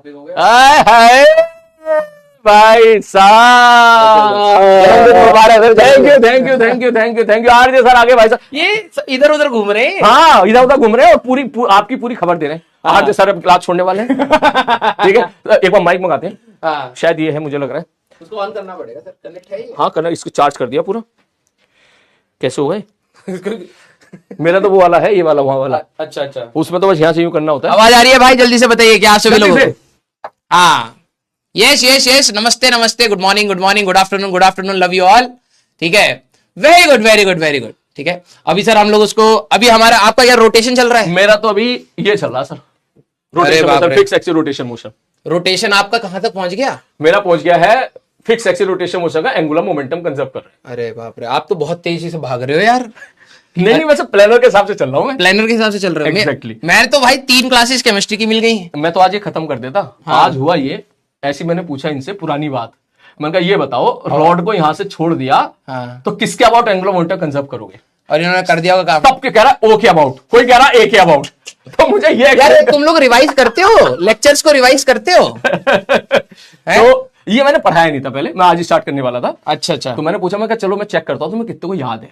भाई साहब, thank you RJ sir. आगे भाई साहब ये इधर उधर घूम रहे हैं। हाँ, इधर उधर घूम रहे हैं और आपकी पूरी खबर दे रहे हैं। आरजे सर अब क्लास छोड़ने वाले हैं। ठीक है, एक बार माइक मंगाते हैं। शायद ये है, मुझे लग रहा है। उसको ऑन करना पड़ेगा सर, कनेक्ट है ये? हाँ करना, इसको चार्ज कर दिया पूरा। कैसे हो गए? मेरा तो वो वाला है, ये वाला वहां वाला। अच्छा, उसमें तो बस यहाँ से यूं करना होता है। आवाज आ रही है भाई? जल्दी से बताइए क्या आप सभी लोगों को? हाँ, यस, नमस्ते, good morning, good afternoon, love you all. ठीक है, वेरी गुड। ठीक है, अभी सर हम लोग उसको, अभी हमारा आपका क्या रोटेशन चल रहा है? मेरा तो अभी ये चल रहा है sir, fix axis rotation motion. Rotation आपका कहां तक पहुंच गया? मेरा पहुंच गया है फिक्स एक्सिस रोटेशन मोशन का एंगुलर मोमेंटम कंजर्व कर रहे हैं। अरे बाप रे, आप तो बहुत तेजी से भाग रहे हो यार। नहीं, वैसे प्लानर के हिसाब से चल रहा हूँ मैं। प्लानर के हिसाब से चल रहे हो? Exactly. मैं तो भाई 3 क्लासेस केमिस्ट्री की मिल गई। मैं तो आज ये खत्म कर देता। हाँ। आज हुआ ये, ऐसी मैंने पूछा इनसे पुरानी बात। मैंने कहा ये बताओ, रॉड को यहाँ से छोड़ दिया तो किसके अबाउट एंगुलर मोमेंटम कंजर्व करोगे? और इन्होंने कर दिया होगा काम। तब के कह रहा ओ के अबाउट, कोई कह रहा ए के अबाउट। तो मुझे ये यार, तुम लोग रिवाइज करते हो? लेक्चर्स को रिवाइज करते हो? तो ये मैंने पढ़ाया नहीं था पहले, मैं आज स्टार्ट करने वाला था। अच्छा, तो मैंने पूछा, मैं चलो मैं चेक करता हूँ तुम्हें कितने को याद है।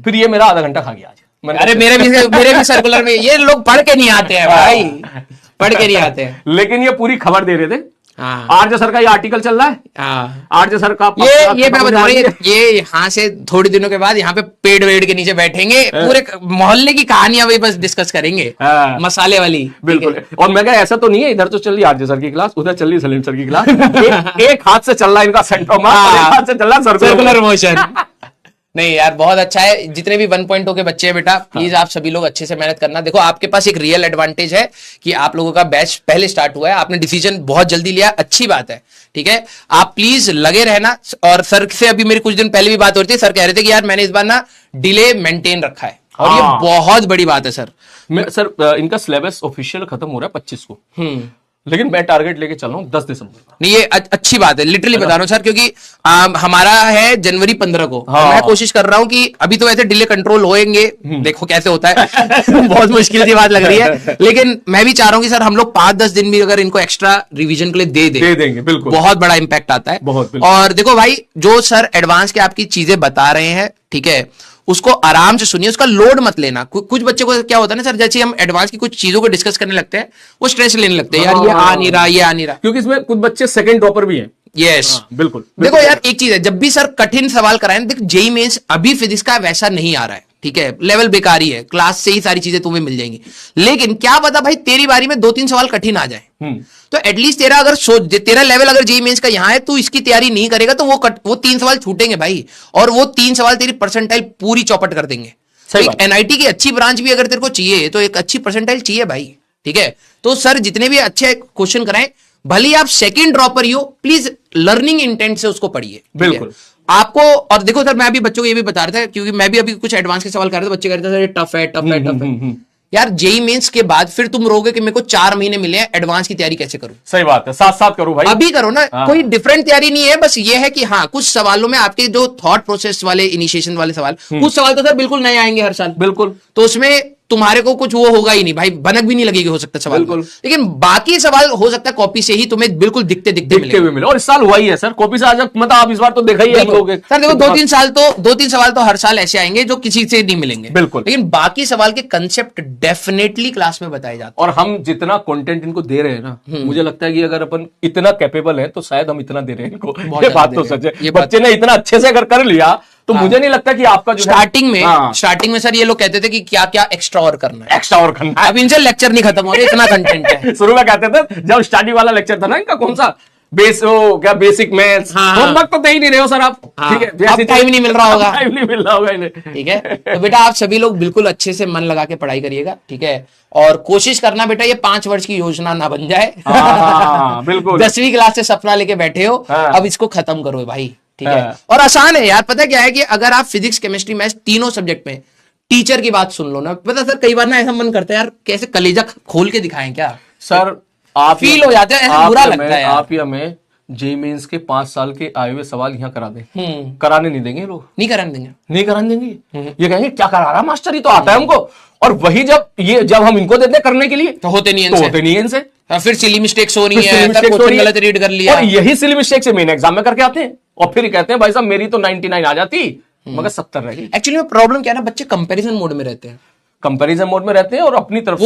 फिर ये मेरा आधा घंटा खा गया आज। अरे मेरे भी सर्कुलर में ये लोग पढ़ के नहीं आते हैं भाई, पढ़ के नहीं आते हैं। लेकिन ये पूरी खबर दे रहे थे। आरजे सर का ये आर्टिकल चल रहा है। आरजे सर का ये मैं बता रही हूँ, ये यहाँ से थोड़ी दिनों के बाद यहाँ पे पेड़ वेड़ के नीचे बैठेंगे, पूरे मोहल्ले की कहानियां वही बस डिस्कस करेंगे, मसाले वाली। बिल्कुल। और मैं ऐसा तो नहीं है, इधर तो चल रही आरजे सर की क्लास, उधर चल रही सलीम सर की क्लास। एक हाथ से चल रहा है इनका सेंटर मास, एक हाथ से चल रहा है सर्कुलर मोशन। नहीं यार, बहुत अच्छा है। जितने भी 1.0 के बच्चे हैं बेटा, प्लीज आप सभी लोग अच्छे से मेहनत करना। देखो, आपके पास एक रियल एडवांटेज है कि आप लोगों का बैच पहले स्टार्ट हुआ है, आपने डिसीजन बहुत जल्दी लिया, अच्छी बात है। ठीक है, आप प्लीज लगे रहना। और सर से अभी मेरी कुछ दिन पहले भी बात हो रही थी, सर कह रहे थे कि यार मैंने इस बार ना डिले मेंटेन रखा है, और ये बहुत बड़ी बात है सर। सर इनका सिलेबस ऑफिशियल खत्म हो रहा है 25 को, लेकिन मैं टारगेट लेके चल रहा हूँ 10 दिसंबर। नहीं, ये अच्छी बात है, लिटरली बता रहा हूँ सर, क्योंकि हमारा है जनवरी 15 को। मैं कोशिश कर रहा हूँ कि अभी तो वैसे डिले कंट्रोल होएंगे, देखो कैसे होता है। बहुत मुश्किल सी बात लग रही है, लेकिन मैं भी चाह रहा हूँ कि सर हम लोग 5-10 दिन भी अगर इनको एक्स्ट्रा रिवीजन के लिए दे देंगे, बिल्कुल बहुत बड़ा इंपैक्ट आता है। और देखो भाई, जो सर एडवांस के आपकी चीजें बता रहे हैं, ठीक है, उसको आराम से सुनिए, उसका लोड मत लेना। कुछ बच्चों को क्या होता है ना सर, जैसे हम एडवांस की कुछ चीजों को डिस्कस करने लगते हैं, वो स्ट्रेस लेने लगते हैं, यार ये आ नहीं रहा। क्योंकि इसमें कुछ बच्चे सेकंड ड्रॉपर भी हैं। यस, बिल्कुल। देखो यार, एक चीज है, जब भी सर कठिन सवाल कराएं, देखो जेईई मेंस अभी फिजिक्स का वैसा नहीं आ रहा है, ठीक है, लेवल बेकारी है, क्लास से ही सारी चीजें तुम्हें मिल जाएंगी। लेकिन क्या पता भाई तेरी बारी में 2-3 सवाल कठिन आ जाए, तो एटलीस्ट तेरा अगर तेरा लेवल अगर जेईई मेंस का यहाँ है, तू इसकी तैयारी नहीं करेगा तो वो 3 सवाल छूटेंगे भाई, और वो 3 सवाल तेरी परसेंटाइल पूरी चौपट कर देंगे। तो एक एनआईटी की अच्छी ब्रांच भी अगर तेरे को चाहिए तो एक अच्छी परसेंटाइल चाहिए भाई, ठीक है। तो सर जितने भी अच्छे क्वेश्चन कराएं, भले आप सेकंड ड्रॉपर ही हो, प्लीज लर्निंग इंटेंट से उसको पढ़िए, बिल्कुल आपको। और देखो सर, मैं अभी बच्चों को ये भी बता रहा था, क्योंकि मैं भी अभी कुछ एडवांस के सवाल कर रहा था, बच्चे कह रहे थे टफ है। यार जेईई मेंस के बाद फिर तुम रोगे कि मेरे को 4 महीने मिले हैं, एडवांस की तैयारी कैसे करूं? सही बात है, साथ साथ करो भाई, अभी करो ना। कोई डिफरेंट तैयारी नहीं है, बस ये है कि हाँ, कुछ सवालों में आपके जो थॉट प्रोसेस वाले, इनिशिएशन वाले सवाल, कुछ सवाल तो सर बिल्कुल नए आएंगे हर साल, बिल्कुल, तो उसमें तुम्हारे को कुछ वो होगा ही नहीं भाई, भनक भी नहीं लगेगी हो सकता सवाल, लेकिन बाकी सवाल हो सकता है कॉपी से ही तुम्हें बिल्कुल दिखते मिले। और इस साल हुआ ही है सर, कॉपी से आज मतलब आप इस बार तो देखा ही है सर। देखो 2-3 सवाल तो हर साल ऐसे आएंगे जो किसी से नहीं मिलेंगे, बिल्कुल, लेकिन बाकी सवाल के कंसेप्ट डेफिनेटली क्लास में बताए जाते हैं। और हम जितना कंटेंट इनको दे रहे हैं ना, मुझे लगता है कि अगर अपन इतना कैपेबल है तो शायद हम इतना दे रहे हैं इनको। ये बात तो सच है, बच्चे ने इतना अच्छे से अगर कर लिया तो मुझे नहीं लगता कि आपका जो स्टार्टिंग में सर ये लोग कहते थे कि क्या क्या एक्स्ट्रा और करना है, अब इनसे लेक्चर नहीं खत्म हो रहे, इतना कंटेंट है। शुरू में कहते थे, जब स्टार्टिंग वाला लेक्चर था ना इनका, कौन सा बेसिक मैथ्स, होमवर्क तो दे ही नहीं रहे हो सर आप, ठीक है, अब टाइम नहीं मिल रहा होगा इन्हें, ठीक है। तो बेटा आप सभी लोग बिल्कुल अच्छे से मन लगा के पढ़ाई करिएगा, ठीक है, और कोशिश करना बेटा ये 5 वर्ष की योजना ना बन जाए। बिल्कुल 10वीं क्लास से सपना लेके बैठे हो, अब इसको खत्म करो भाई, ठीक है। और आसान है यार, पता क्या है कि अगर आप फिजिक्स, केमिस्ट्री, मैथ्स तीनों सब्जेक्ट में टीचर की बात सुन लो ना, पता सर कई बार ना ऐसा मन करता है यार कैसे कलेजा खोल के दिखाएं क्या सर, आप फील हो जाते हैं, ऐसा बुरा लगता है। आप ही हमें जेईई मेंस के 5 साल के आए हुए सवाल यहाँ करा दें, कराने नहीं देंगे लोग, नहीं कराने देंगे, ये कहेंगे क्या करा रहा मास्टर, ही तो आता है हमको। और वही जब हम इनको देते करने के लिए तो होते नहीं इनसे, फिर सिली मिस्टेक्स हो रही है, क्वेश्चन गलत रीड कर लिया, और यही सिली मिस्टेक से मेन एग्जाम में करके आते हैं और फिर कहते हैं भाई साहब मेरी तो 99 आ जाती मगर 70 रह गई। एक्चुअली प्रॉब्लम क्या है ना, बच्चे कंपैरिजन मोड में रहते हैं, कंपैरिजन मोड में रहते हैं और अपनी तरफ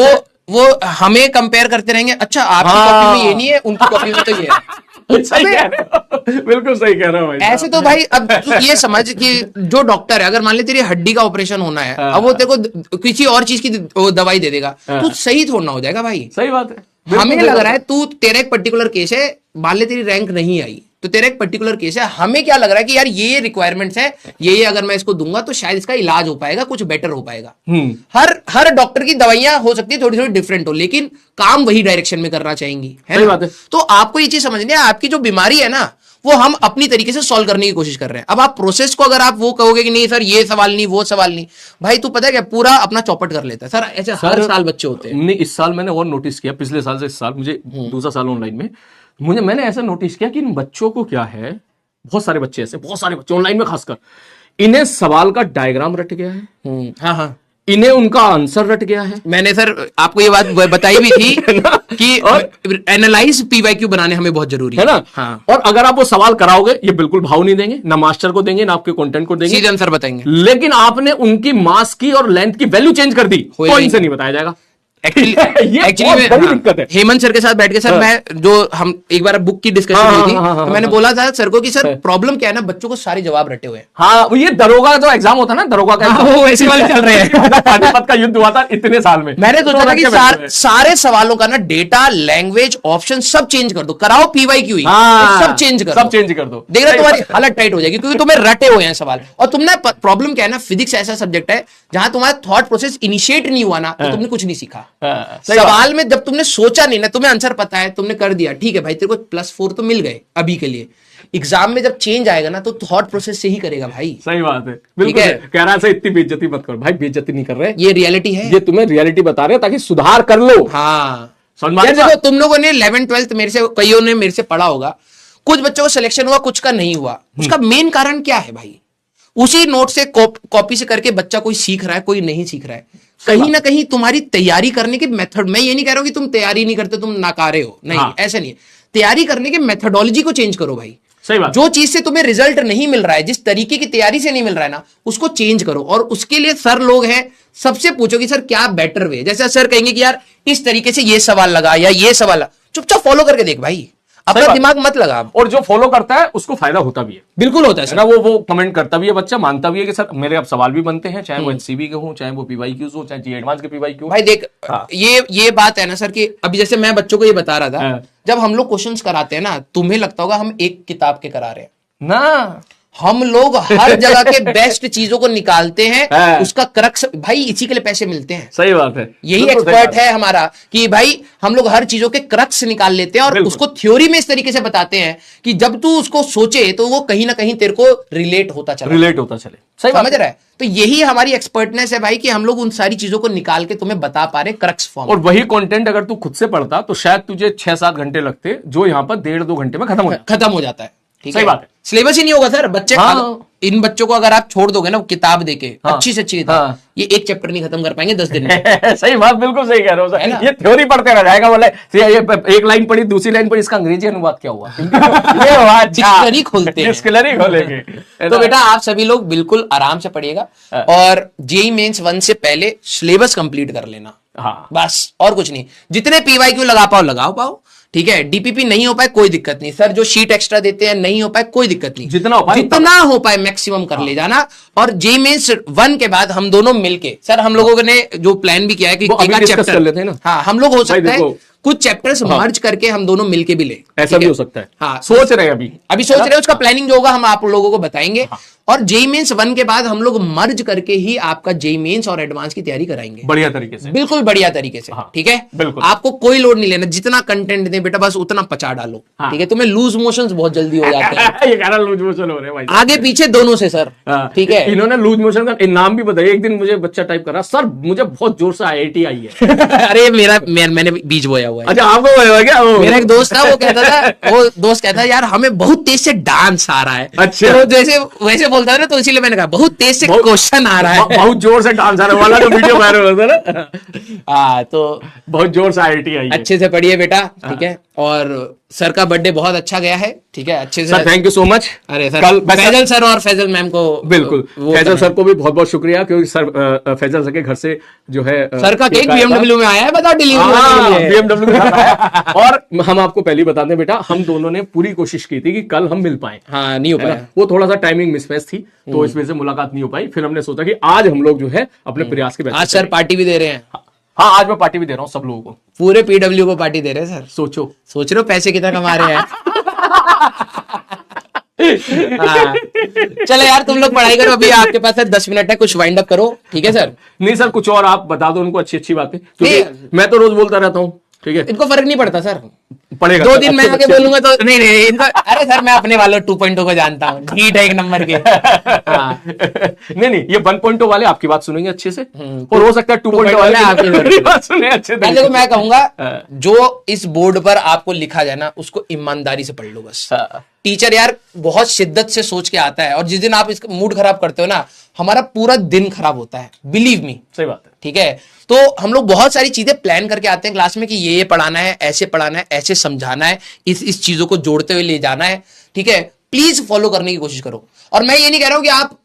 वो हमें कंपेयर करते रहेंगे, अच्छा आपकी कॉपी में ये नहीं है, उनकी कॉपी में तो ये है। सही कह रहे हो, बिल्कुल सही कह रहे हो भाई। ऐसे तो भाई अब तू ये समझ कि जो डॉक्टर है, अगर मान ले तेरी हड्डी का ऑपरेशन होना है, अब वो तेरे को किसी और चीज की दवाई दे देगा, तू सही थोड़ा ना हो जाएगा भाई। सही बात है। हमें लग रहा है तू, तेरा एक पर्टिकुलर केस है, मान ले तेरी रैंक नहीं आई, तो तेरा एक पर्टिकुलर केस है, हमें क्या लग रहा है कि यार ये रिक्वायरमेंट्स है, ये अगर मैं इसको दूंगा तो शायद इसका इलाज हो पाएगा, कुछ बेटर हो पाएगा। हर डॉक्टर की दवाइयां हो सकती है थोड़ी थोड़ी डिफरेंट हो, लेकिन काम वही डायरेक्शन में करना चाहेंगी, है ना? तो आपको ये चीज समझनी है, आपकी जो बीमारी है ना, वो हम अपनी तरीके से सॉल्व करने की कोशिश कर रहे हैं। अब आप प्रोसेस को अगर आप वो कहोगे कि नहीं सर ये सवाल नहीं, वो सवाल नहीं, भाई तू पता है क्या, पूरा अपना चौपट कर लेता है सर। ऐसे हर साल बच्चे होते हैं। नहीं, इस साल मैंने और नोटिस किया, पिछले साल से इस साल, मुझे दूसरा साल ऑनलाइन में, मैंने ऐसा नोटिस किया कि इन बच्चों को क्या है, बहुत सारे बच्चे ऐसे, बहुत सारे बच्चे ऑनलाइन में खासकर, इन्हें सवाल का डायग्राम रट गया है। हाँ हाँ, इन्हें उनका आंसर रट गया है। मैंने सर आपको ये बात बताई भी थी कि एनालाइज पीवाईक्यू बनाने हमें बहुत जरूरी है ना। हाँ। और अगर आप वो सवाल कराओगे, ये बिल्कुल भाव नहीं देंगे, ना मास्टर को देंगे ना आपके कंटेंट को देंगे, सीधे आंसर बताएंगे। लेकिन आपने उनकी मास की और लेंथ की वैल्यू चेंज कर दी तो इनसे नहीं बताया जाएगा। एक्चुअली बड़ी दिक्कत है। हेमंत सर के साथ बैठ के सर मैं जो हम एक बार बुक की डिस्कशन हुई थी, तो मैंने बोला था सर को कि सर प्रॉब्लम क्या है ना, बच्चों को सारे जवाब रटे हुए हैं। हाँ, ये दरोगा जो एग्जाम होता है ना, दरोगा का वो ऐसे वाले चल रहे हैं। पानीपत का युद्ध हुआ था इतने साल में। मैंने सोचा था कि सारे सवालों का ना डेटा, लैंग्वेज, ऑप्शन सब चेंज कर दो, कराओ पीवाईक्यू ही, सब चेंज कर दो। देख रहे तुम्हारी हालत टाइट हो जाएगी, क्योंकि तुम्हें रटे हुए हैं सवाल। और तुमने प्रॉब्लम क्या है ना, फिजिक्स ऐसा सब्जेक्ट है जहां तुम्हारा थॉट प्रोसेस इनिशिएट नहीं हुआ ना, तो तुमने कुछ नहीं सीखा। सवाल में जब तुमने सोचा नहीं ना, तुम्हें आंसर पता है, तुमने कर दिया, ठीक है भाई, तेरे को +4 तो मिल गए अभी के लिए। एग्जाम में जब चेंज आएगा ना, तो थॉट प्रोसेस से ही करेगा भाई। सही बात है, बिल्कुल है। कह रहा है इतनी बेइज्जती मत करो भाई, बेइज्जती नहीं कर रहे, ये रियलिटी है, ये तुम्हें रियलिटी बता रहे हैं ताकि सुधार कर लो। हाँ, देखो तुम लोगों ने 11th 12th मेरे से, कईयों ने मेरे से पढ़ा होगा, कुछ बच्चों को सिलेक्शन हुआ, कुछ का नहीं हुआ। उसका मेन कारण क्या है भाई? उसी नोट से कॉपी से करके बच्चा कोई सीख रहा है, कोई नहीं सीख रहा है। कहीं ना कहीं तुम्हारी तैयारी करने के मेथड, मैं ये नहीं कह रहा हूं कि तुम तैयारी नहीं करते, तुम नाकारे हो, नहीं। हाँ। ऐसा नहीं है, तैयारी करने के मेथोडोलॉजी को चेंज करो भाई। सही बात। जो चीज से तुम्हें रिजल्ट नहीं मिल रहा है, जिस तरीके की तैयारी से नहीं मिल रहा है ना, उसको चेंज करो। और उसके लिए सर लोग हैं, सबसे पूछो कि सर क्या बेटर वे। जैसे सर कहेंगे कि यार इस तरीके से ये सवाल लगा या ये सवाल, चुपचाप फॉलो करके देख भाई, अपना दिमाग मत लगा। और जो फॉलो करता है उसको फायदा होता भी है, बिल्कुल होता है ना। वो कमेंट करता भी है, बच्चा मानता भी है कि सर मेरे अब सवाल भी बनते हैं, चाहे वो एचसीबी के हों, चाहे वो पीवाईक्यूज हो, चाहे जी एडवांस के पीवाईक्यू। भाई देख, हाँ। ये बात है ना सर कि अभी जैसे मैं बच्चों को ये बता रहा था, जब हम लोग क्वेश्चंस कराते हैं ना, तुम्हें लगता होगा हम एक किताब के करा रहे हैं ना, हम लोग हर जगह के बेस्ट चीजों को निकालते हैं, उसका क्रक्स भाई, इसी के लिए पैसे मिलते हैं। सही बात है, यही एक्सपर्ट है हमारा कि भाई हम लोग हर चीजों के क्रक्स निकाल लेते हैं और उसको थ्योरी में इस तरीके से बताते हैं कि जब तू उसको सोचे तो वो कहीं ना कहीं तेरे को रिलेट होता चले। सही समझ रहा है? तो यही हमारी एक्सपर्टनेस है भाई, कि हम लोग उन सारी चीजों को निकाल के तुम्हें बता पा रहे क्रक्स फॉर्म। और वही कंटेंट अगर तू खुद से पढ़ता तो शायद तुझे 6-7 घंटे लगते, जो यहाँ पर 1.5-2 घंटे में खत्म हो जाता है। सही बात है, सिलेबस ही नहीं होगा सर। बच्चे इन बच्चों को अगर आप छोड़ दोगे ना किताब देके, अच्छी से अच्छी किताब, ये एक चैप्टर नहीं खत्म कर पाएंगे 10 दिन में। सही बात, बिल्कुल सही कह रहे हो सर। ये थ्योरी पढ़ते रह जाएगा, बोले ये एक लाइन पढ़ी, दूसरी लाइन पढ़ी, इसका अंग्रेजी अनुवाद क्या हुआ, डिक्शनरी खोलते खोलेंगे। तो बेटा आप सभी लोग बिल्कुल आराम से पढ़िएगा और जेईई मेंस 1 से पहले सिलेबस कंप्लीट कर लेना। हाँ, बस और कुछ नहीं। जितने पीवाईक्यू लगा पाओ लगाओ पाओ, ठीक है। डीपीपी नहीं हो पाए कोई दिक्कत नहीं, सर जो शीट एक्स्ट्रा देते हैं नहीं हो पाए कोई दिक्कत नहीं, जितना हो पाए मैक्सिमम कर ले जाना। और जेईई मेंस 1 के बाद हम दोनों मिलके, सर हम लोगों ने जो प्लान भी किया है कि एक आध चैप्टर कर लेते हैं ना। हाँ, हम लोग हो सकता है कुछ चैप्टर्स मर्ज करके हम दोनों मिलके भी ले, ऐसा भी हो सकता है। हाँ, सोच रहे हैं अभी सोच रहे हैं, उसका प्लानिंग जो होगा हम आप लोगों को बताएंगे। और जेईई मेंस 1 के बाद हम लोग मर्ज करके ही आपका जेईई मेंस और एडवांस की तैयारी कराएंगे, बढ़िया तरीके से, बिल्कुल बढ़िया तरीके से। ठीक है, बिल्कुल आपको कोई लोड नहीं लेना, जितना कंटेंट दे बेटा बस उतना पचा डालो। ठीक है, तुम्हें लूज मोशंस बहुत जल्दी हो जाते हैं। ये कह लूज मोशन हो रहे हैं भाई, आगे पीछे दोनों से सर। ठीक है, इन्होंने लूज मोशन का नाम भी बताया। एक दिन मुझे बच्चा टाइप कर रहा, सर मुझे बहुत जोर से IIT आई है। अरे मैंने बीज बोया हुआ है। अच्छा, आपको क्या? मेरा एक दोस्त था, वो कहता था यार हमें बहुत तेज से डांस आ रहा है। अच्छा, तो जैसे वैसे बोलता है ना, तो इसीलिए मैंने कहा बहुत तेज से क्वेश्चन आ रहा है, बहुत जोर से डांस आने वाला जो वीडियो वायरल होता है ना। हाँ, तो बहुत जोर से IIT आई है। अच्छे से पढ़िए बेटा, ठीक है। और सर का बर्थडे बहुत अच्छा गया है, ठीक है, अच्छे से। Sir thank you so much. अरे सर, कल फैजल सर और फैजल मैम को, बिल्कुल फैजल सर को भी बहुत बहुत शुक्रिया, क्योंकि सर फैजल सर के घर से जो है सर का केक BMW में आया है, बताओ डिलीवरी BMW में आया। और हम आपको पहले ही बता दें बेटा, हम दोनों ने पूरी कोशिश की थी कि कल हम मिल पाए। हाँ, नहीं हो पाया, वो थोड़ा सा टाइमिंग मिसमैच थी, तो इस वजह से मुलाकात नहीं हो पाई। फिर हमने सोचा कि आज हम लोग जो है अपने प्रयास के। आज सर पार्टी भी दे रहे हैं। हाँ, आज मैं पार्टी भी दे रहा हूँ सब लोगों को, पूरे PW को पार्टी दे रहे हैं सर। सोच रहे हो पैसे कितना कमा रहे हैं। चलो यार, तुम लोग पढ़ाई करो, अभी आपके पास 10 मिनट है, कुछ वाइंड अप करो, ठीक है सर। नहीं सर, कुछ और आप बता दो उनको अच्छी अच्छी बातें, क्योंकि मैं तो रोज बोलता रहता हूँ, ठीक है। इनको फर्क नहीं पड़ता सर, पड़ेगा 2 दिन मैं आके बोलूंगा तो नहीं इनको। अरे सर, मैं अपने वालों 2.0 को जानता हूँ, ढीठ है 1 नंबर के। हाँ। नहीं, ये 1.0 वाले आपकी बात सुनेंगे अच्छे से, और हो सकता है 2.0 वाले आपकी बात सुने अच्छे से। देखो, मैं कहूंगा जो इस बोर्ड पर आपको लिखा जाए ना, उसको ईमानदारी से पढ़ लो बस। टीचर यार बहुत शिद्दत से सोच के आता है, और जिस दिन आप इसका मूड खराब करते हो ना, हमारा पूरा दिन खराब होता है, बिलीव मी। सही बात है, ठीक है। तो हम लोग बहुत सारी चीजें प्लान करके आते हैं क्लास में कि ये पढ़ाना है, ऐसे पढ़ाना है, ऐसे समझाना है, इस चीजों को जोड़ते हुए ले जाना है, ठीक है। प्लीज फॉलो करने की कोशिश करो। और मैं ये नहीं कह रहा हूं कि आप,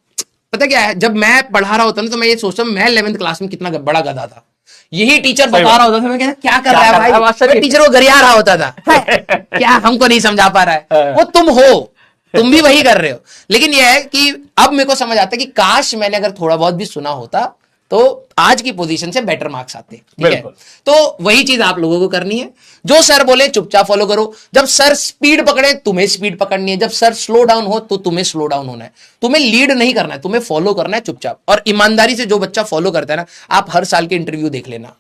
पता क्या है, जब मैं पढ़ा रहा होता ना, तो मैं ये सोचता हूं मैं 11th क्लास में कितना बड़ा गधा था। यही टीचर बता रहा होता था, मैं कहता क्या कर रहा है भाई, मैं टीचर को गरिया रहा होता था, क्या हमको नहीं समझा पा रहा है। वो तुम हो, तुम भी वही कर रहे हो। लेकिन यह है कि अब मेरे को समझ आता है कि काश मैंने अगर थोड़ा बहुत भी सुना होता, तो आज की पोजीशन से बेटर मार्क्स आते, ठीक है। तो वही चीज आप लोगों को करनी है, जो सर बोले चुपचाप फॉलो करो। जब सर स्पीड पकड़े, तुम्हें स्पीड पकड़नी है। जब सर स्लो डाउन हो, तो तुम्हें स्लो डाउन होना है। तुम्हें लीड नहीं करना है, तुम्हें फॉलो करना है चुपचाप। और ईमानदारी से जो बच्चा फॉलो करता है ना, आप हर साल के इंटरव्यू देख लेना,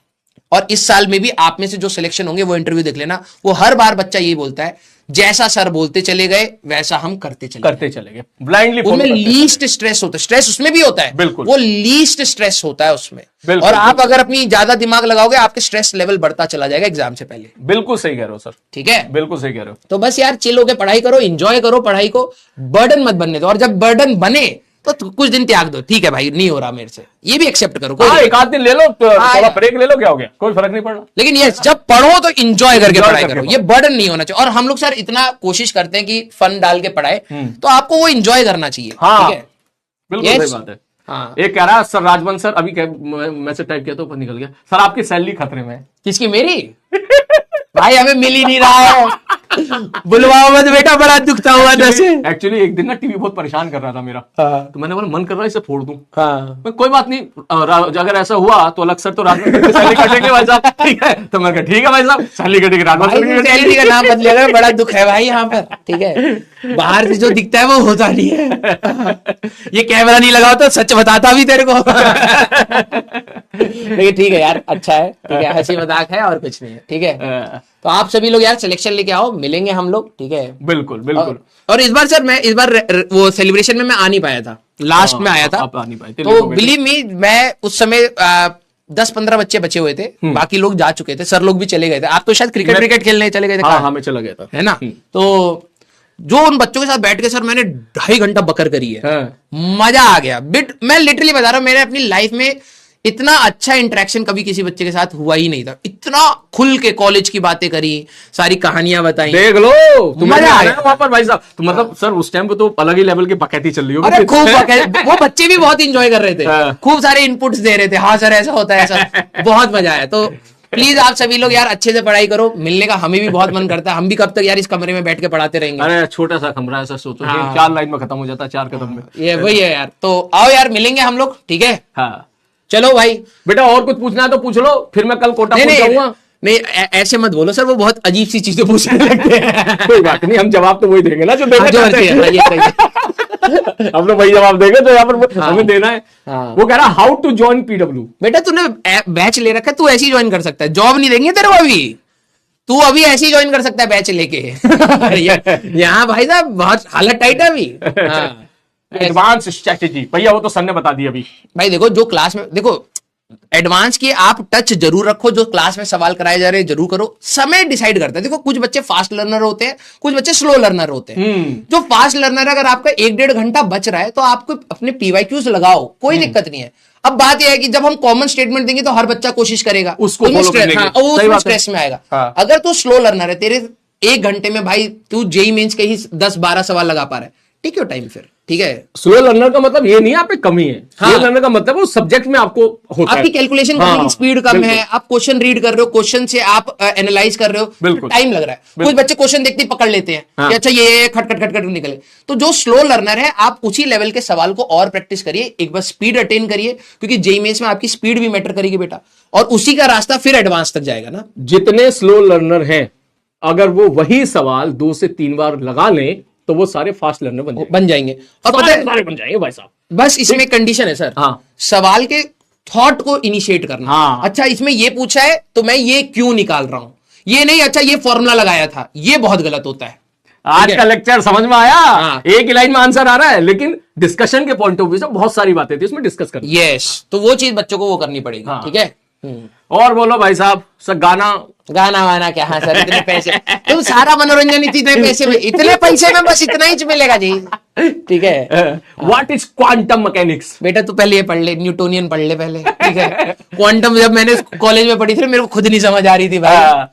और इस साल में भी आप में से जो सिलेक्शन होंगे वो इंटरव्यू देख लेना। वो हर बार बच्चा यही बोलता है, जैसा सर बोलते चले गए वैसा हम करते चले गए ब्लाइंडली। उसमें लीस्ट स्ट्रेस होता है, स्ट्रेस उसमें भी होता है, बिल्कुल वो लीस्ट स्ट्रेस होता है उसमें। और आप अगर अपनी ज्यादा दिमाग लगाओगे, आपके स्ट्रेस लेवल बढ़ता चला जाएगा एग्जाम से पहले। बिल्कुल सही कह रहे हो सर, ठीक है, बिल्कुल सही कह रहे हो। तो बस यार चिल होके पढ़ाई करो, एंजॉय करो पढ़ाई को, बर्डन मत बनने दो। और जब बर्डन बने तो कुछ दिन त्याग दो, ठीक है भाई नहीं हो रहा मेरे से, ये भी एक्सेप्ट करो। एक आध दिन ले लो, थोड़ा ब्रेक ले लो, क्या हो गया, कोई फर्क नहीं पड़ना। लेकिन ये जब पढ़ो तो एंजॉय करके पढ़ाई करो, ये बर्डन नहीं होना चाहिए। और हम लोग सर इतना कोशिश करते हैं कि फन डाल के पढ़ाए, तो आपको वो एंजॉय करना चाहिए, ठीक है। बिल्कुल सही बात है। हाँ। एक कह रहा है सर राजवंश सर, अभी मैसेज टाइप किया तो ऊपर निकल गया, सर आपकी सैलरी खतरे में है। किसकी, मेरी? भाई हमें मिल ही नहीं रहा है, बुलवाओ मत बेटा, बड़ा दुखता हुआ जैसे। एक्चुअली एक दिन ना टीवी बहुत परेशान कर रहा था मेरा, तो मैंने बोला मन कर रहा है इसे फोड़ दूं। हाँ। कोई बात नहीं, अगर ऐसा हुआ तो अलग सर तो रात में सैलरी कटेंगे भाई साहब, ठीक है। तो मैंने कहा ठीक है भाई साहब, सैलरी कटेगी, रात में सैलरी का नाम बदलेगा, बड़ा दुख है भाई यहाँ पर, ठीक है। बाहर से जो दिखता है वो होता नहीं है। ये कैमरा नहीं लगाओ तो सच बताता भी तेरे को। लेकिन ठीक है यार, अच्छा है, ठीक है, हंसी मजाक है और कुछ नहीं है, ठीक है। तो आप सभी लोग यार सिलेक्शन लेके आओ, मिलेंगे हम लोग, ठीक है। बिल्कुल बिल्कुल। और इस बार सर मैं वो सेलिब्रेशन में मैं आ नहीं पाया था, लास्ट में आया था, आप आ नहीं पाए थे। तो बिलीव मी, मैं उस समय 10-15 बच्चे बचे हुए थे, बाकी लोग जा चुके थे, सर लोग भी चले गए थे। आप तो शायद क्रिकेट खेलने चले गए थे। हाँ, मैं चला गया था, है ना। तो जो उन बच्चों के साथ बैठ के सर मैंने 2.5 घंटा बकर करी है, मजा आ गया। मैं लिटरली बता रहा हूं, मेरे अपनी लाइफ में इतना अच्छा इंटरेक्शन कभी किसी बच्चे के साथ हुआ ही नहीं था। इतना खुल के कॉलेज की बातें करी, सारी कहानियां बताई, देख लो मजा आया वहां पर भाई साहब। तो मतलब सर उस टाइम पे तो अलग ही लेवल की बकैती चल रही होगी। अरे खूब वो बच्चे भी बहुत इंजॉय कर रहे थे, खूब सारे इनपुट्स दे रहे थे, हाँ सर ऐसा होता है, ऐसा बहुत मजा आया। तो प्लीज आप सभी लोग यार अच्छे से पढ़ाई करो, मिलने का हमें भी बहुत मन करता है। हम भी कब तक यार इस कमरे में बैठ के पढ़ाते रहेंगे। अरे छोटा सा कमरा है सर, सोचो 4 लाइन में खत्म हो जाता है, 4 कदम में। ये वही है यार। तो आओ यार मिलेंगे हम लोग, ठीक है। हाँ चलो भाई, बेटा और कुछ पूछना है तो पूछ लो, फिर मैं कल कोटा पहुंच जाऊंगा। नहीं ऐसे मत बोलो सर, वो बहुत अजीब सी चीजें पूछने लगते हैं। कोई बात नहीं, हम जवाब तो वही देंगे ना जो देना चाहते हैं। हम लोग वही जवाब देंगे जो यहाँ पर हमें देना है। वो कह रहा हाउ टू ज्वाइन PW। बेटा तूने बैच ले रखा है, तू ऐसे ही ज्वाइन कर सकता है, जॉब नहीं देंगे तेरे को अभी, तू अभी ऐसे ही ज्वाइन कर सकता है बैच लेके। यहाँ भाई साहब बहुत हालत टाइट है अभी। एडवांस स्ट्रेटेजी भैया, वो तो सर ने बता दी अभी। भाई देखो, जो क्लास में देखो, एडवांस की आप टच जरूर रखो, जो क्लास में सवाल कराए जा रहे हैं जरूर करो। समय डिसाइड करता है। देखो कुछ बच्चे फास्ट लर्नर होते हैं, कुछ बच्चे स्लो लर्नर होते हैं। जो फास्ट लर्नर है, अगर आपका 1-1.5 घंटा बच रहा है तो आपको अपने पीवाईक्यूज लगाओ, कोई दिक्कत नहीं है। अब बात यह है कि जब हम कॉमन स्टेटमेंट देंगे तो हर बच्चा कोशिश करेगा उसको फॉलो करने की। उसमें स्ट्रेस में आएगा। हाँ। अगर तू स्लो लर्नर है, तेरे 1 घंटे में भाई तू जेईई मेंस के ही 10-12 सवाल लगा पा रहा है, टेक योर टाइम फिर, ठीक है। स्लो लर्नर का मतलब ये नहीं आप में कमी है। हाँ। स्लो लर्नर का मतलब वो सब्जेक्ट में आपको होता आपकी कैलकुलेशन करने की स्पीड कम है, आप क्वेश्चन रीड कर रहे हो, क्वेश्चन से आप एनालाइज कर रहे हो, टाइम लग रहा है। कुछ बच्चे क्वेश्चन देखते ही पकड़ लेते हैं कि अच्छा ये खट खट खट खट निकले। तो जो स्लो लर्नर है, आप उसी लेवल के सवाल को और प्रैक्टिस करिए, एक बार स्पीड अटेन करिए, क्योंकि जेईई मेंस में आपकी स्पीड भी मैटर करेगी बेटा, और उसी का रास्ता फिर एडवांस तक जाएगा ना। जितने स्लो लर्नर हैं, अगर वो वही सवाल 2 से 3 बार लगा लें तो वो सारे फास्ट लर्नर बन जाएंगे। और पता है, सारे बन जाएंगे भाई साहब। बस इसमें कंडीशन है सर, हाँ। सवाल के थॉट को इनिशिएट करना। हाँ। अच्छा इसमें ये पूछा है तो मैं ये क्यों निकाल रहा हूं, ये नहीं अच्छा ये फॉर्मूला लगाया था, ये बहुत गलत होता है। आज का लेक्चर समझ में आया? हाँ। एक ही लाइन में आंसर आ रहा है, लेकिन डिस्कशन के पॉइंट ऑफ व्यू से बहुत सारी बातें थी उसमें डिस्कस करनी। यस, तो वो चीज बच्चों को वो करनी पड़ेगी। हाँ। ठीक है। और बोलो भाई साहब, सर गाना वाना क्या? हाँ सर, इतने पैसे तुम सारा मनोरंजन इतने पैसे में, इतने पैसे में बस इतना ही मिलेगा जी। ठीक है। What is quantum mechanics? बेटा तू पहले ये पढ़ ले, न्यूटोनियन पढ़ ले पहले, ठीक है। क्वांटम जब मैंने कॉलेज में पढ़ी थी मेरे को खुद नहीं समझ आ रही थी भाई,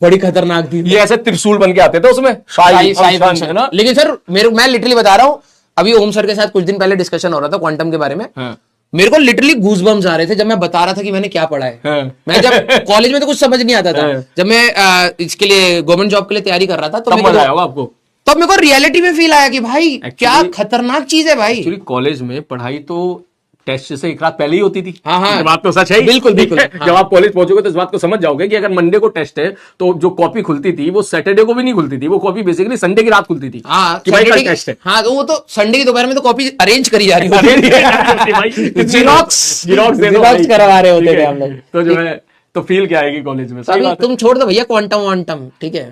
बड़ी खतरनाक थी। ये ऐसे त्रिशूल बन के आते थे उसमें, साई फंक्शन, ना। लेकिन सर मैं लिटरली बता रहा हूँ, अभी ओम सर के साथ कुछ दिन पहले डिस्कशन हो रहा था क्वांटम के बारे में। हाँ। मेरे को लिटरली गूज़बम्स आ रहे थे जब मैं बता रहा था कि मैंने क्या पढ़ा है। हाँ। मैं जब कॉलेज में तो कुछ समझ नहीं आता था, हाँ। जब मैं इसके लिए गवर्नमेंट जॉब के लिए तैयारी कर रहा था, तो तब मजा आया होगा आपको। तब मेरे को रियलिटी में फील आया कि भाई क्या खतरनाक चीज है भाई। एक्चुअली कॉलेज में पढ़ाई तो टेस्ट से एक रात पहले ही होती थी। हाँ हाँ, ये बात तो सच है। बिल्कुल बिल्कुल। हाँ। जब आप कॉलेज पहुंचोगे तो इस बात को समझ जाओगे कि अगर मंडे को टेस्ट है तो जो कॉपी खुलती थी वो सैटरडे को भी नहीं खुलती थी, वो कॉपी बेसिकली संडे की रात खुलती थी। हाँ, कि भाई कल टेस्ट है। हाँ, तो वो तो संडे की दोपहर में तो कॉपी अरेंज करी जा रही होती, जिरोक्स करवा रहे होते थे हम लोग। तो जो है तो फील क्या आएगी कॉलेज में? तुम छोड़ दो भैया क्वांटम वांटम, ठीक है।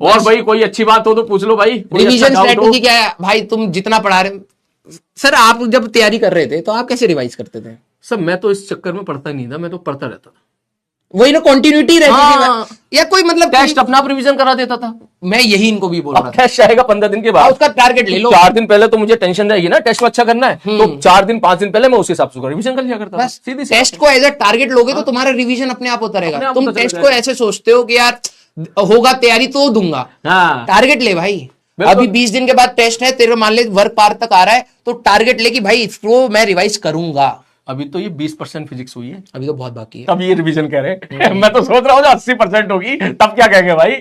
और भाई कोई अच्छी बात हो तो पूछ लो भाई। रिवीजन स्ट्रेटेजी क्या है भाई? तुम जितना पढ़ा रहे, सर आप जब तैयारी कर रहे थे तो आप कैसे रिवाइज करते थे? सर मैं तो इस चक्कर में पढ़ता नहीं था, मैं तो पढ़ता रहता था। वही ना, कंटिन्यूटी रहती थी, या कोई मतलब टेस्ट अपना आप रिवीजन करा देता था। मैं यही इनको भी बोल रहा था। टेस्ट आएगा 15 दिन के बाद, उसका टारगेट ले लो। 4 दिन पहले तो मुझे टेंशन रहेगी ना, टेस्ट में अच्छा करना है, तो 4 दिन 5 दिन पहले मैं उस हिसाब से रिवीजन कर लिया करता था। सीधी टेस्ट को एज अ टारगेट लोगे तो तुम्हारा रिवीजन अपने आप होता रहेगा। तुम टेस्ट को ऐसे सोचते हो कि यार होगा तैयारी तो दूंगा, टारगेट ले भाई। अभी 20 दिन के बाद टेस्ट है, तेरे मान ले वर्क पार तक आ रहा है, तो टारगेट ले कि भाई इसको मैं रिवाइज करूंगा। अभी तो ये 20% फिजिक्स हुई है, अभी तो बहुत बाकी है। अभी ये रिवीजन कह रहे हैं। मैं तो सोच रहा हूँ 80% होगी, तब क्या कहेंगे भाई?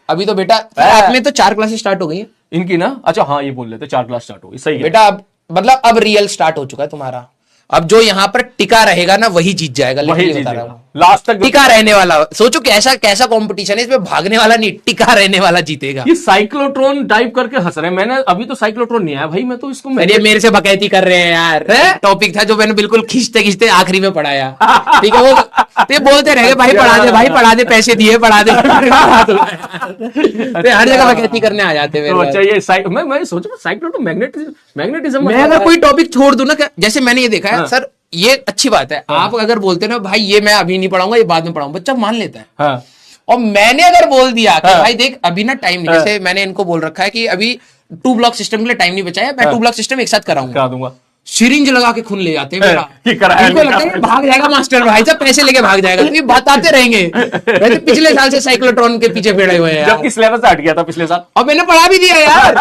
अभी तो बेटा आप में तो 4 क्लासेस स्टार्ट हो गई है इनकी ना। अच्छा हाँ, ये बोल लेते 4 क्लास स्टार्ट हो गई, सही है बेटा। अब मतलब अब रियल स्टार्ट हो चुका है तुम्हारा। अब जो यहाँ पर टिका रहेगा ना वही जीत जाएगा। वही जीतेगा लास्ट तक, टिका रहने वाला। सोचो कैसा कैसा कंपटीशन है, इसमें भागने वाला नहीं, टिका रहने वाला जीतेगा। ये साइक्लोट्रॉन टाइप करके हंस रहे हैं। मैंने अभी तो साइक्लोट्रॉन नहीं आया भाई, मैं तो इसको मेरे से बकैती कर रहे हैं यार। टॉपिक था जो मैंने बिल्कुल खींचते खींचते आखिरी में पढ़ाया, ठीक है। वो तो बोलते रहे भाई पढ़ा दे, पैसे दिए पढ़ा दे। हर जगह बकैती करने आ जाते हैं। अच्छा ये मैं सोच रहा हूँ साइक्लोट्रॉन मैग्नेटिज्म। मैं अगर कोई टॉपिक छोड़ दूं ना, जैसे मैंने ये देखा है सर, ये अच्छी बात है। आप अगर बोलते ना भाई ये मैं अभी नहीं पढ़ाऊंगा, ये बाद में पढ़ाऊंगा, बच्चा मान लेता है। हाँ। और मैंने अगर बोल दिया कि भाई देख अभी ना टाइम नहीं, जैसे मैंने इनको बोल रखा है कि अभी 2 ब्लॉक सिस्टम के लिए टाइम नहीं बचा है, मैं 2 ब्लॉक सिस्टम एक साथ कराऊंगा। सिरिंज लगा के खून ले जाते हैं मेरा, इनको लगता है भाग जाएगा मास्टर, भाई साहब पैसे लेके भाग जाएगा, तो ये बताते रहेंगे। वैसे पिछले साल से साइक्लोट्रॉन के पीछे भिड़े हुए हैं, जबकि सिलेबस हट गया था पिछले साल, और मैंने पढ़ा भी दिया यार।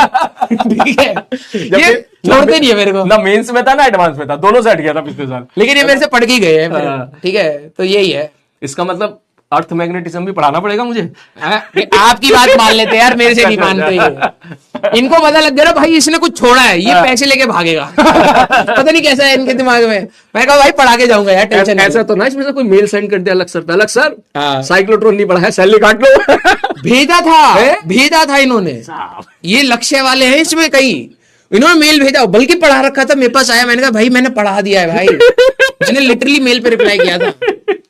ठीक है, ये छोड़ते नहीं है मेरे को। ना मेंस में था ना एडवांस में था, दोनों से हट गया था पिछले साल, लेकिन ये मेरे से पढ़ के गए हैं। ठीक है, तो यही है इसका मतलब। अर्थ मैग्नेटिज्म भी पढ़ाना पड़ेगा मुझे। आपकी बात मान लेते यार, मेरे से नहीं मानते ये। इनको पता लग गया ना भाई इसने कुछ छोड़ा है, ये पैसे लेके भागेगा। पता नहीं कैसा है इनके दिमाग में। मैं कहा भाई पढ़ा के जाऊंगा यार, टेंशन ऐसा तो ना इसमें से कोई मेल सेंड कर दिया अलग सर साइक्लोट्रॉन नहीं पढ़ा है, सैलरी काट लो। भेजा था इन्होंने, ये लक्ष्य वाले हैं इसमें कई, इन्होंने मेल भेजा, बल्कि पढ़ा रखा था, मेरे पास आया, मैंने कहा भाई मैंने पढ़ा दिया है भाई। मैंने लिटरली मेल पे रिप्लाई किया था।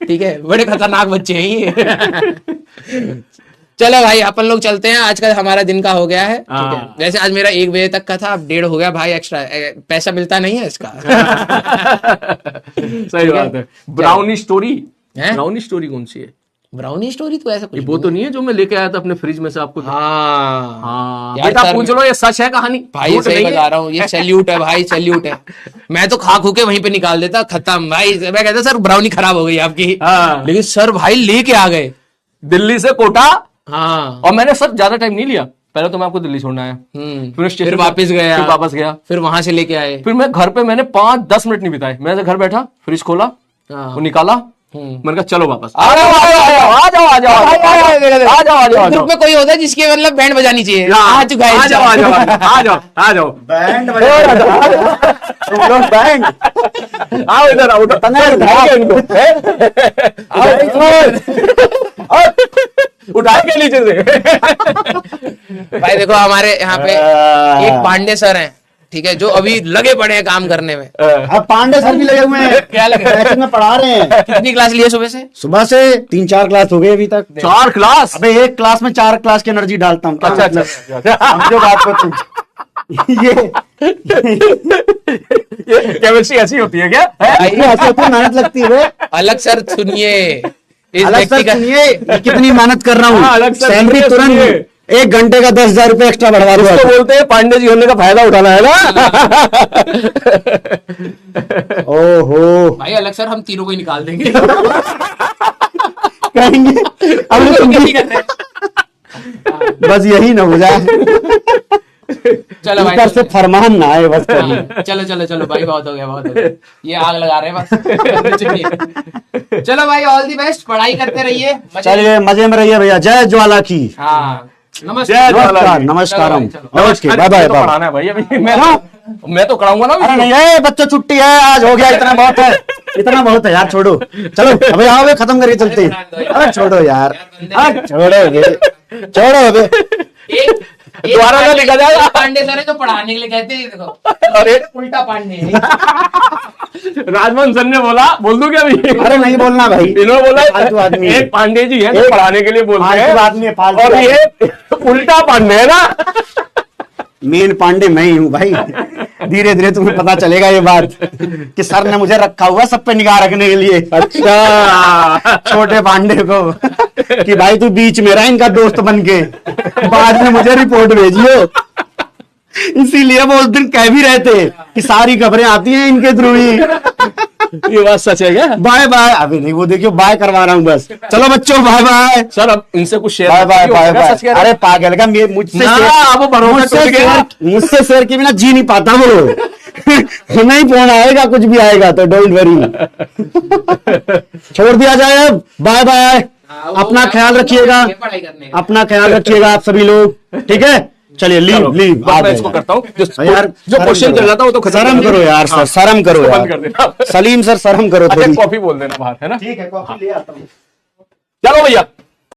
ठीक है, बड़े खतरनाक बच्चे हैं ये। चलो भाई अपन लोग चलते हैं, आज का हमारा दिन का हो गया है, ठीक है। वैसे आज मेरा 1 बजे तक का था, अब 1:30 हो गया भाई, एक्स्ट्रा पैसा मिलता नहीं है इसका। सही बात है। ब्राउनी स्टोरी, ब्राउनी स्टोरी कौन सी है? ब्राउनी स्टोरी तो ऐसा कुछ वो तो नहीं है जो मैं लेके आया था अपने फ्रिज में से आपको? हाँ बेटा पूछ लो, ये सच है कहानी? भाई सही बता रहा हूँ, ये सैल्यूट है भाई, सैल्यूट है। मैं तो खा खू के वहीं पे निकाल देता, खत्म भाई। मैं कहता सर ब्राउनी खराब हो गई आपकी, लेकिन सर भाई लेके आ गए दिल्ली से कोटा। हाँ, और मैंने सर ज्यादा टाइम नहीं लिया, पहले तो मैं आपको दिल्ली छोड़ना है, फिर वापस गया, फिर वहां से लेके आए, फिर मैं घर पे मैंने 5-10 मिनट नहीं बिताए, मैं घर बैठा, फ्रिज खोला, वो निकाला, मैंने कहा चलो वापस आ जाओ। ग्रुप में कोई होता है जिसके मतलब बैंड बजानी चाहिए, आ चुका है, आ जाओ बैंड आओ इधर आओ, उठाए के नीचे से। भाई देखो हमारे यहाँ पे एक पांडे सर हैं, ठीक है, जो अभी लगे पड़े हैं काम करने में। अब पांडे सर भी लगे हुए हैं, क्या लगे में पढ़ा रहे हैं। कितनी क्लास लिए सुबह से? सुबह से 3-4 क्लास हो गए अभी तक। 4 क्लास? अबे एक क्लास में 4 क्लास की एनर्जी डालता हूँ। अच्छा, समझो बात को तुम। ये केमिस्ट्री ऐसी होती है क्या? ऐसे होती है, मेहनत लगती है। अलग सर सुनिए, इस अलग व्यक्ति सर का सुनिए, कितनी मेहनत कर रहा हाँ, हूँ, अलग सर सैलरी सुनिए, तुरंत 1 घंटे का 10,000 रुपए एक्स्ट्रा बढ़वा दूंगा। तो बोलते हैं पांडे जी होने का फायदा उठाना है ना। ओहो भाई अलग सर हम तीनों को ही निकाल देंगे। कहेंगे अब तुम भी बस यही ना हो जाए, चलो भाई ऊपर से फरमान ना आए बस। चलो चलो चलो भाई, बहुत हो गया, ये आग लगा रहे हैं बस। चलो भाई, ऑल दी बेस्ट, पढ़ाई करते रहिए, चलिए मजे में रहिए भैया। जय ज्वाला की। हाँ नमस्कार, नमस्कारम, ओके, बाय बाय। पढ़ाना है भाई अभी, मैं तो कराऊंगा ना। अरे नहीं है बच्चों, छुट्टी है आज, हो गया, इतना बहुत है, इतना बहुत है यार, छोड़ो। चलो अबे आओ बे, खत्म करके चलते। अरे छोड़ो यार, छोड़ो बे, छोड़ो बे। दोबारा ना लिखा जाएगा। पांडे सर है जो पढ़ाने के लिए कहते हैं, देखो अरे उल्टा पांडे। राजमोहन सर ने बोला, बोल दूं क्या अभी? अरे नहीं बोलना भाई, इन्होंने बोला फालतू आदमी है। एक पांडे जी है जो पढ़ाने के लिए बोलते हैं, फालतू आदमी है, फालतू और आदमी। ये उल्टा पांडे है ना। मेन पांडे मैं ही हूँ भाई। धीरे धीरे तुम्हें पता चलेगा ये बात कि सर ने मुझे रखा हुआ सब पे निगाह रखने के लिए। अच्छा, छोटे पांडे को कि भाई तू बीच में रहा इनका दोस्त बन के, बाद में मुझे रिपोर्ट भेजियो। इसीलिए वो उस दिन कह भी रहे थे कि सारी खबरें आती हैं इनके थ्रू ही। ये बात सच है क्या? Bye bye. अभी नहीं, वो देखियो बाय करवा रहा हूँ बस। चलो बच्चों बाय बाय। सर अब इनसे कुछ share bye bye bye bye. सच कह रहे हैं? अरे पागल का, मुझसे वो भरोसा टूट गया। मुझसे शेयर के बिना जी नहीं पाता वो। नहीं फोन आएगा, कुछ भी आएगा तो डोंट वरी। छोड़ दिया जाए अब, बाय बाय। अपना ख्याल रखिएगा, अपना ख्याल रखिएगा आप सभी लोग, ठीक है। चलिए लीव लीव। मैं इसको करता हूँ यार, जो क्वेश्चन चल रहा था वो तो शर्म करो यार सर, शर्म करो बंद कर यार। देना। सलीम सर शर्म करो अच्छा थोड़ी। कॉफी बोल देना बाहर, है ना? ठीक है, कॉफी ले आता हूँ। चलो भैया।